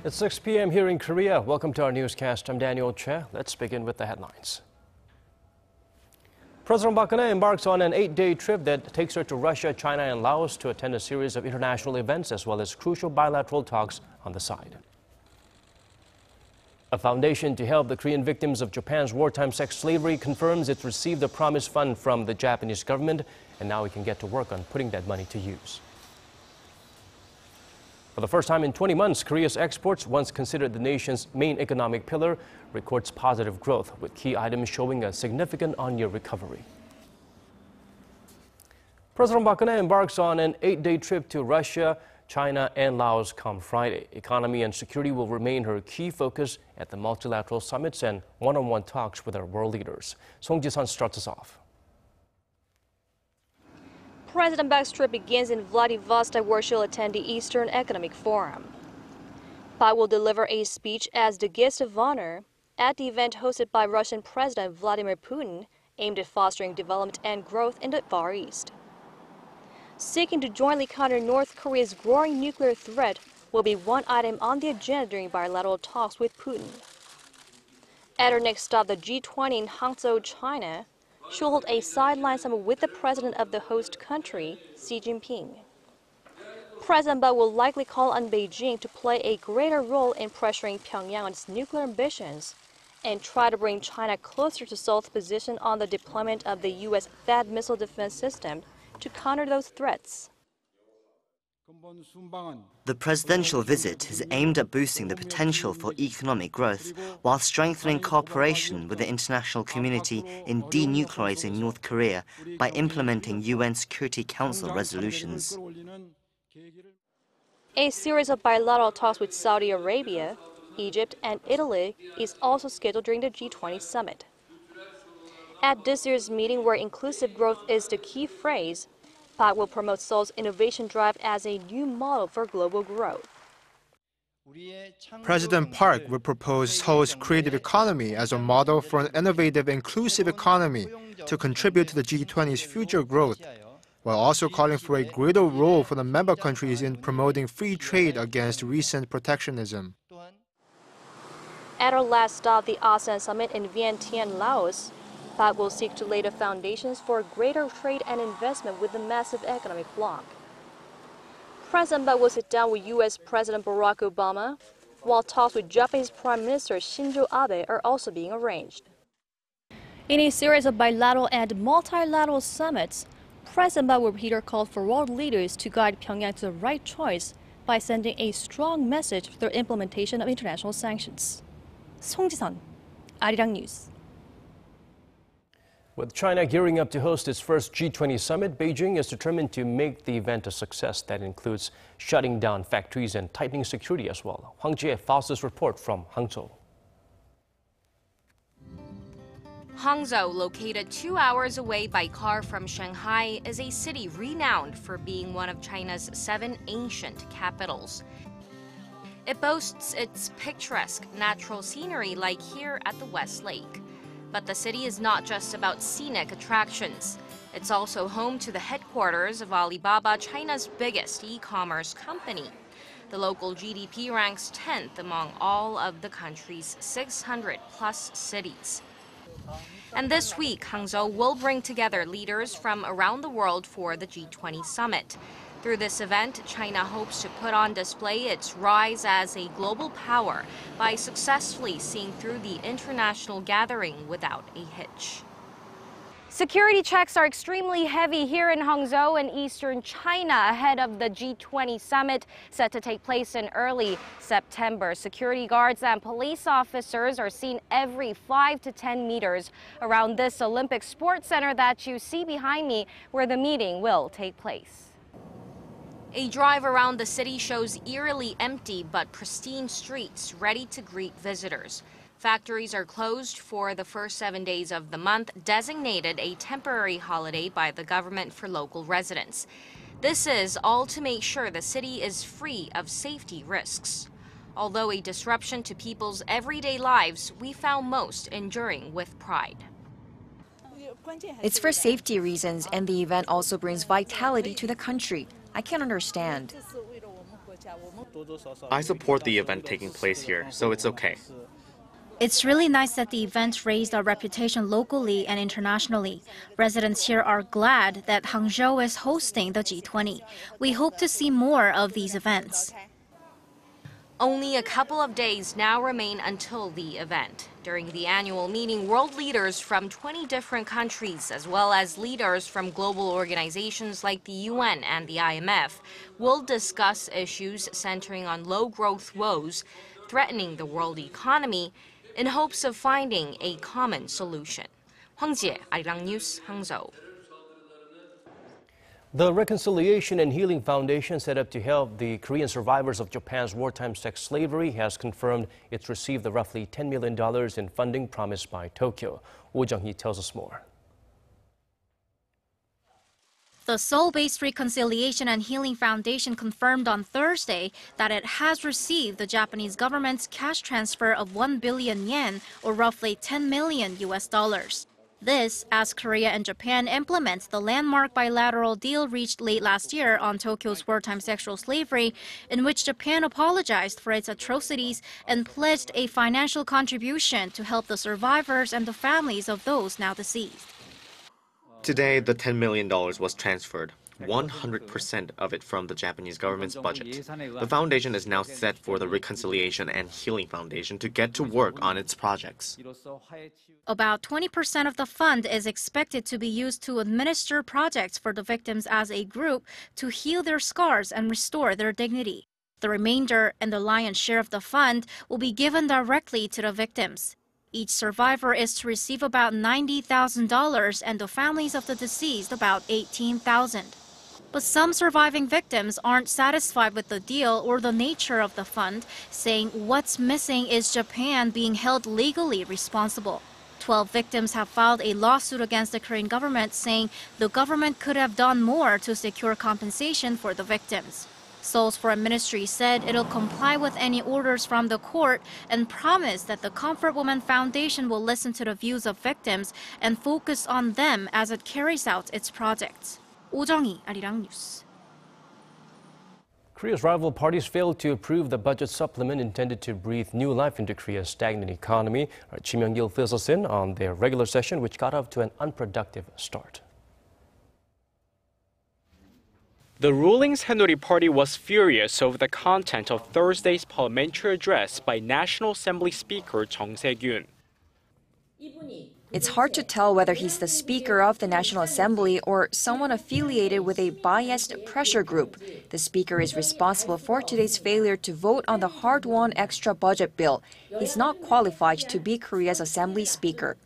It's 6 p.m. here in Korea. Welcome to our newscast. I'm Daniel Che. Let's begin with the headlines. President Park Geun-hye embarks on an 8-day trip that takes her to Russia, China, and Laos to attend a series of international events as well as crucial bilateral talks on the side. A foundation to help the Korean victims of Japan's wartime sex slavery confirms it's received the promised fund from the Japanese government, and now it can get to work on putting that money to use. For the first time in 20 months, Korea's exports, once considered the nation's main economic pillar, records positive growth, with key items showing a significant on-year recovery. President Park Geun-hye embarks on an 8-day trip to Russia, China, and Laos come Friday. Economy and security will remain her key focus at the multilateral summits and one-on-one talks with our world leaders. Song Ji-sun starts us off. President Park's trip begins in Vladivostok, where she'll attend the Eastern Economic Forum. Park will deliver a speech as the guest of honor at the event hosted by Russian President Vladimir Putin, aimed at fostering development and growth in the Far East. Seeking to jointly counter North Korea's growing nuclear threat will be one item on the agenda during bilateral talks with Putin. At her next stop, the G20 in Hangzhou, China, she'll hold a sideline summit with the president of the host country, Xi Jinping. President Park will likely call on Beijing to play a greater role in pressuring Pyongyang on its nuclear ambitions and try to bring China closer to Seoul's position on the deployment of the U.S. THAAD missile defense system to counter those threats. The presidential visit is aimed at boosting the potential for economic growth while strengthening cooperation with the international community in denuclearizing North Korea by implementing UN Security Council resolutions. A series of bilateral talks with Saudi Arabia, Egypt, and Italy is also scheduled during the G20 summit. At this year's meeting, where inclusive growth is the key phrase, Park will promote Seoul's innovation drive as a new model for global growth. President Park will propose Seoul's creative economy as a model for an innovative, inclusive economy to contribute to the G20's future growth, while also calling for a greater role for the member countries in promoting free trade against recent protectionism. At our last stop, the ASEAN Summit in Vientiane, Laos, Park will seek to lay the foundations for greater trade and investment with the massive economic bloc. President Park will sit down with U.S. President Barack Obama, while talks with Japanese Prime Minister Shinzo Abe are also being arranged. In a series of bilateral and multilateral summits, President Park will repeat her call for world leaders to guide Pyongyang to the right choice by sending a strong message for the implementation of international sanctions. Song Ji-sun, Arirang News. With China gearing up to host its first G20 summit, Beijing is determined to make the event a success. That includes shutting down factories and tightening security as well. Hwang Jie files this report from Hangzhou. Hangzhou, located 2 hours away by car from Shanghai, is a city renowned for being one of China's 7 ancient capitals. It boasts its picturesque natural scenery like here at the West Lake. But the city is not just about scenic attractions. It's also home to the headquarters of Alibaba, China's biggest e-commerce company. The local GDP ranks 10th among all of the country's 600-plus cities. And this week, Hangzhou will bring together leaders from around the world for the G20 summit. Through this event, China hopes to put on display its rise as a global power by successfully seeing through the international gathering without a hitch. Security checks are extremely heavy here in Hangzhou in eastern China ahead of the G20 summit set to take place in early September. Security guards and police officers are seen every 5 to 10 meters around this Olympic Sports Center that you see behind me, where the meeting will take place. A drive around the city shows eerily empty but pristine streets ready to greet visitors. Factories are closed for the first 7 days of the month, designated a temporary holiday by the government for local residents. This is all to make sure the city is free of safety risks. Although a disruption to people's everyday lives, we found most enduring with pride. It's for safety reasons, and the event also brings vitality to the country. I can't understand. I support the event taking place here, so it's okay. It's really nice that the event raised our reputation locally and internationally. Residents here are glad that Hangzhou is hosting the G20. We hope to see more of these events. Only a couple of days now remain until the event. During the annual meeting, world leaders from 20 different countries, as well as leaders from global organizations like the UN and the IMF, will discuss issues centering on low-growth woes threatening the world economy in hopes of finding a common solution. Hwang Jie, Arirang News, Hangzhou. The Reconciliation and Healing Foundation, set up to help the Korean survivors of Japan's wartime sex slavery, has confirmed it's received the roughly $10 million in funding promised by Tokyo. Oh Jung-ho tells us more. The Seoul-based Reconciliation and Healing Foundation confirmed on Thursday that it has received the Japanese government's cash transfer of 1 billion yen, or roughly $10 million. This, as Korea and Japan implement the landmark bilateral deal reached late last year on Tokyo's wartime sexual slavery, in which Japan apologized for its atrocities and pledged a financial contribution to help the survivors and the families of those now deceased. Today, the $10 million was transferred, 100% of it from the Japanese government's budget. The foundation is now set for the Reconciliation and Healing Foundation to get to work on its projects. About 20% of the fund is expected to be used to administer projects for the victims as a group to heal their scars and restore their dignity. The remainder and the lion's share of the fund will be given directly to the victims. Each survivor is to receive about $90,000 and the families of the deceased about $18,000. But some surviving victims aren't satisfied with the deal or the nature of the fund, saying what's missing is Japan being held legally responsible. 12 victims have filed a lawsuit against the Korean government, saying the government could have done more to secure compensation for the victims. Seoul's foreign ministry said it'll comply with any orders from the court and promised that the Comfort Women Foundation will listen to the views of victims and focus on them as it carries out its projects. Oh Jung-ho, Arirang News. Korea's rival parties failed to approve the budget supplement intended to breathe new life into Korea's stagnant economy. Kim Young-gil fills us in on their regular session, which got off to an unproductive start. The ruling Saenuri Party was furious over the content of Thursday's parliamentary address by National Assembly Speaker Chung Se-gyun. It's hard to tell whether he's the Speaker of the National Assembly or someone affiliated with a biased pressure group. The Speaker is responsible for today's failure to vote on the hard-won extra budget bill. He's not qualified to be Korea's Assembly Speaker.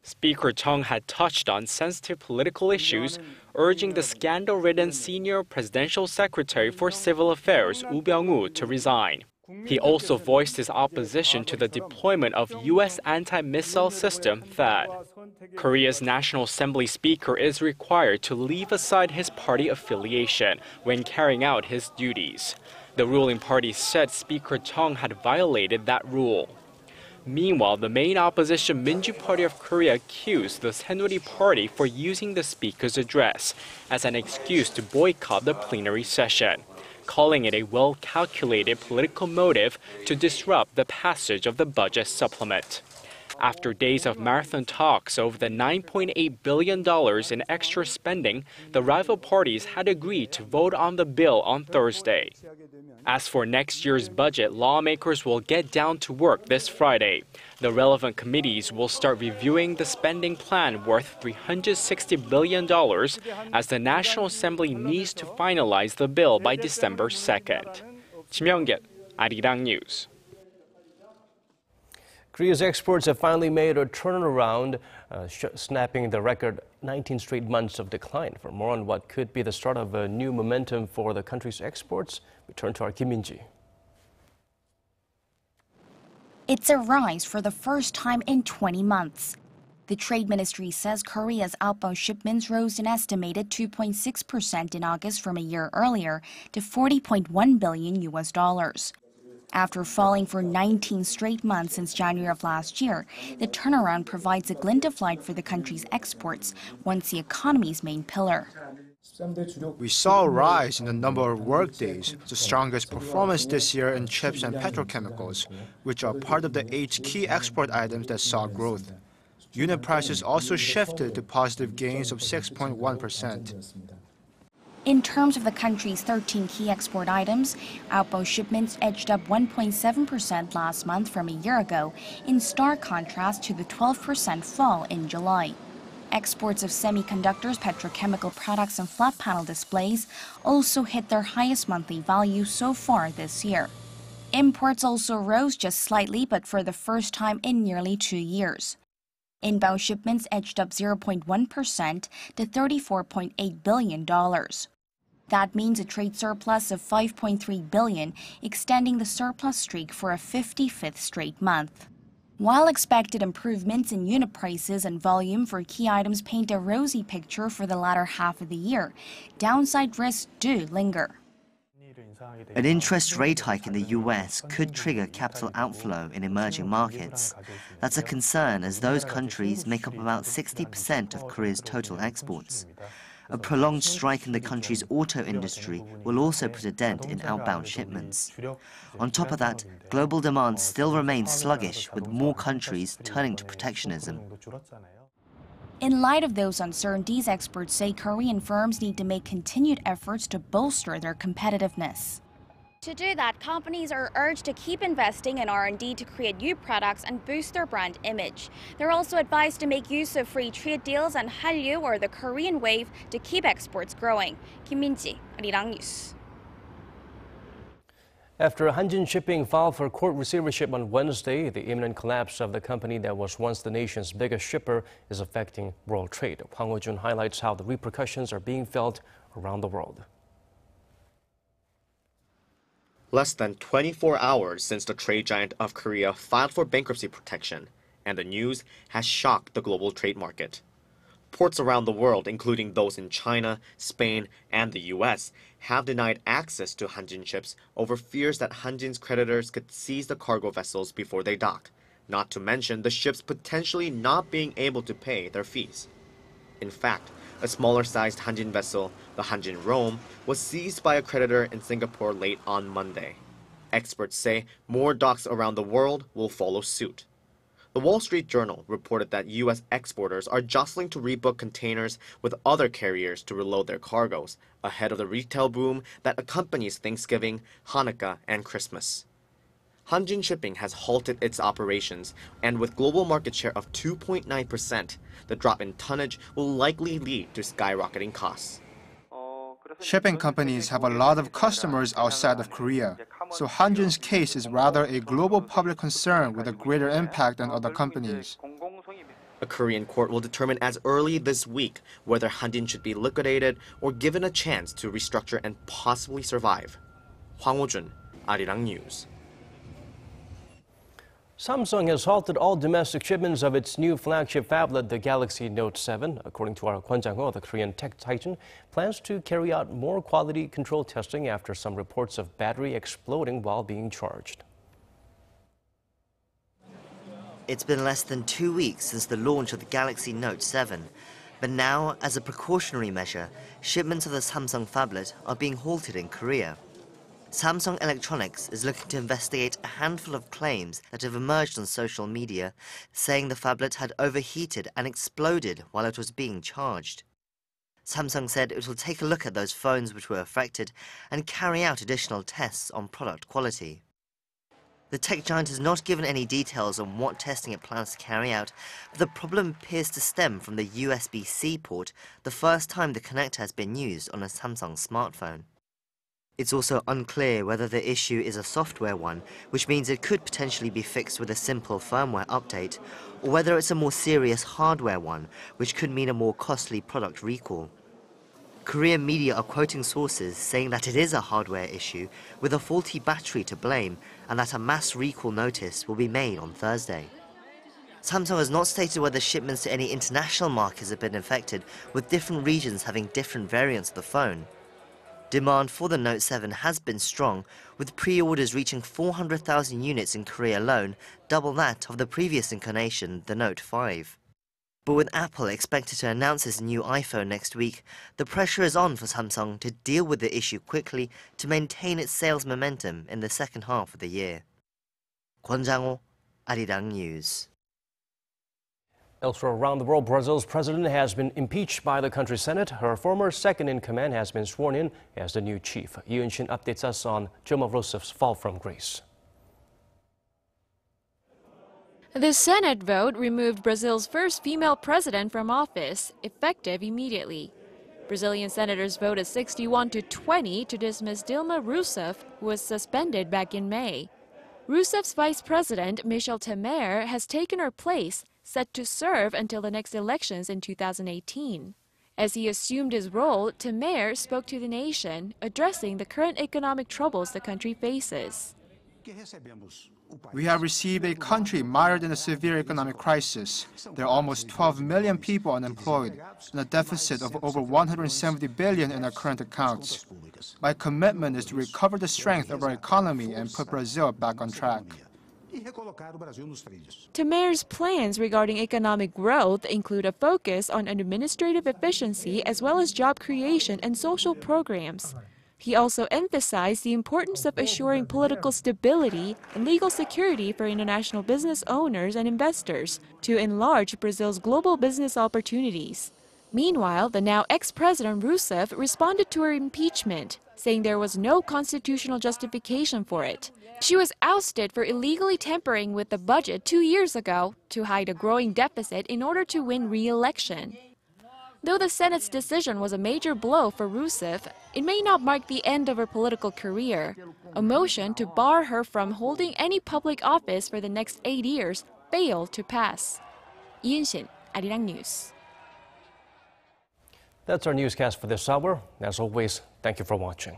Speaker Chung had touched on sensitive political issues, urging the scandal-ridden senior presidential secretary for civil affairs, Woo Byung-woo, to resign. He also voiced his opposition to the deployment of U.S. anti-missile system THAAD. Korea's National Assembly Speaker is required to leave aside his party affiliation when carrying out his duties. The ruling party said Speaker Chung had violated that rule. Meanwhile, the main opposition Minju Party of Korea accused the Saenuri Party for using the Speaker's address as an excuse to boycott the plenary session, calling it a well-calculated political motive to disrupt the passage of the budget supplement. After days of marathon talks over the $9.8 billion in extra spending, the rival parties had agreed to vote on the bill on Thursday. As for next year's budget, lawmakers will get down to work this Friday. The relevant committees will start reviewing the spending plan worth $360 billion as the National Assembly needs to finalize the bill by December 2nd. Kim Young-gil, Arirang News. Korea's exports have finally made a turnaround, snapping the record 19 straight months of decline. For more on what could be the start of a new momentum for the country's exports, we turn to our Kim Min-ji. It's a rise for the first time in 20 months. The Trade Ministry says Korea's outbound shipments rose an estimated 2.6% in August from a year earlier to $40.1 billion. After falling for 19 straight months since January of last year, the turnaround provides a glint of light for the country's exports, once the economy's main pillar. We saw a rise in the number of workdays, the strongest performance this year in chips and petrochemicals, which are part of the 8 key export items that saw growth. Unit prices also shifted to positive gains of 6.1%. In terms of the country's 13 key export items, outbound shipments edged up 1.7% last month from a year ago, in stark contrast to the 12% fall in July. Exports of semiconductors, petrochemical products, and flat panel displays also hit their highest monthly value so far this year. Imports also rose just slightly, but for the first time in nearly 2 years. Inbound shipments edged up 0.1% to $34.8 billion. That means a trade surplus of $5.3 billion, extending the surplus streak for a 55th straight month. While expected improvements in unit prices and volume for key items paint a rosy picture for the latter half of the year, downside risks do linger. An interest rate hike in the US could trigger capital outflow in emerging markets. That's a concern as those countries make up about 60% of Korea's total exports. A prolonged strike in the country's auto industry will also put a dent in outbound shipments. On top of that, global demand still remains sluggish, with more countries turning to protectionism. In light of those uncertainties, experts say Korean firms need to make continued efforts to bolster their competitiveness. To do that, companies are urged to keep investing in R&D to create new products and boost their brand image. They're also advised to make use of free trade deals and Hallyu, or the Korean wave, to keep exports growing. Kim Min-ji, Arirang News. After Hanjin Shipping filed for court receivership on Wednesday, the imminent collapse of the company that was once the nation's biggest shipper is affecting world trade. Hwang Ho-jun highlights how the repercussions are being felt around the world. Less than 24 hours since the trade giant of Korea filed for bankruptcy protection, and the news has shocked the global trade market. Ports around the world, including those in China, Spain, and the US, have denied access to Hanjin ships over fears that Hanjin's creditors could seize the cargo vessels before they dock, not to mention the ships potentially not being able to pay their fees. In fact, a smaller-sized Hanjin vessel, the Hanjin Rome, was seized by a creditor in Singapore late on Monday. Experts say more docks around the world will follow suit. The Wall Street Journal reported that U.S. exporters are jostling to rebook containers with other carriers to reload their cargoes, ahead of the retail boom that accompanies Thanksgiving, Hanukkah, and Christmas. Hanjin Shipping has halted its operations, and with global market share of 2.9%, the drop in tonnage will likely lead to skyrocketing costs. Shipping companies have a lot of customers outside of Korea, so Hanjin's case is rather a global public concern with a greater impact than other companies. A Korean court will determine as early this week whether Hanjin should be liquidated or given a chance to restructure and possibly survive. Hwang Ho-jun, Arirang News. Samsung has halted all domestic shipments of its new flagship phablet, the Galaxy Note 7. According to our KWON Jang-ho, the Korean tech titan plans to carry out more quality control testing after some reports of battery exploding while being charged. It's been less than 2 weeks since the launch of the Galaxy Note 7. But now, as a precautionary measure, shipments of the Samsung phablet are being halted in Korea. Samsung Electronics is looking to investigate a handful of claims that have emerged on social media, saying the phablet had overheated and exploded while it was being charged. Samsung said it will take a look at those phones which were affected and carry out additional tests on product quality. The tech giant has not given any details on what testing it plans to carry out, but the problem appears to stem from the USB-C port, the first time the connector has been used on a Samsung smartphone. It's also unclear whether the issue is a software one, which means it could potentially be fixed with a simple firmware update, or whether it's a more serious hardware one, which could mean a more costly product recall. Korean media are quoting sources saying that it is a hardware issue with a faulty battery to blame, and that a mass recall notice will be made on Thursday. Samsung has not stated whether shipments to any international markets have been affected, with different regions having different variants of the phone. Demand for the Note 7 has been strong, with pre-orders reaching 400,000 units in Korea alone, double that of the previous incarnation, the Note 5. But with Apple expected to announce its new iPhone next week, the pressure is on for Samsung to deal with the issue quickly to maintain its sales momentum in the second half of the year. KWON Jang-ho, Arirang News. Elsewhere around the world, Brazil's president has been impeached by the country's Senate. Her former second-in-command has been sworn in as the new chief. Yoon-shin updates us on Dilma Rousseff's fall from grace. The Senate vote removed Brazil's first female president from office, effective immediately. Brazilian senators voted 61-20 to dismiss Dilma Rousseff, who was suspended back in May. Rousseff's vice president, Michel Temer, has taken her place, set to serve until the next elections in 2018. As he assumed his role, Temer spoke to the nation, addressing the current economic troubles the country faces. We have received a country mired in a severe economic crisis. There are almost 12 million people unemployed and a deficit of over 170 billion in our current accounts. My commitment is to recover the strength of our economy and put Brazil back on track. Temer's plans regarding economic growth include a focus on administrative efficiency as well as job creation and social programs. He also emphasized the importance of assuring political stability and legal security for international business owners and investors to enlarge Brazil's global business opportunities. Meanwhile, the now ex-president Rousseff responded to her impeachment, saying there was no constitutional justification for it. She was ousted for illegally tampering with the budget 2 years ago to hide a growing deficit in order to win re-election. Though the Senate's decision was a major blow for Rousseff, it may not mark the end of her political career. A motion to bar her from holding any public office for the next 8 years failed to pass. Yoon-shin, Arirang News. That's our newscast for this hour. As always, thank you for watching.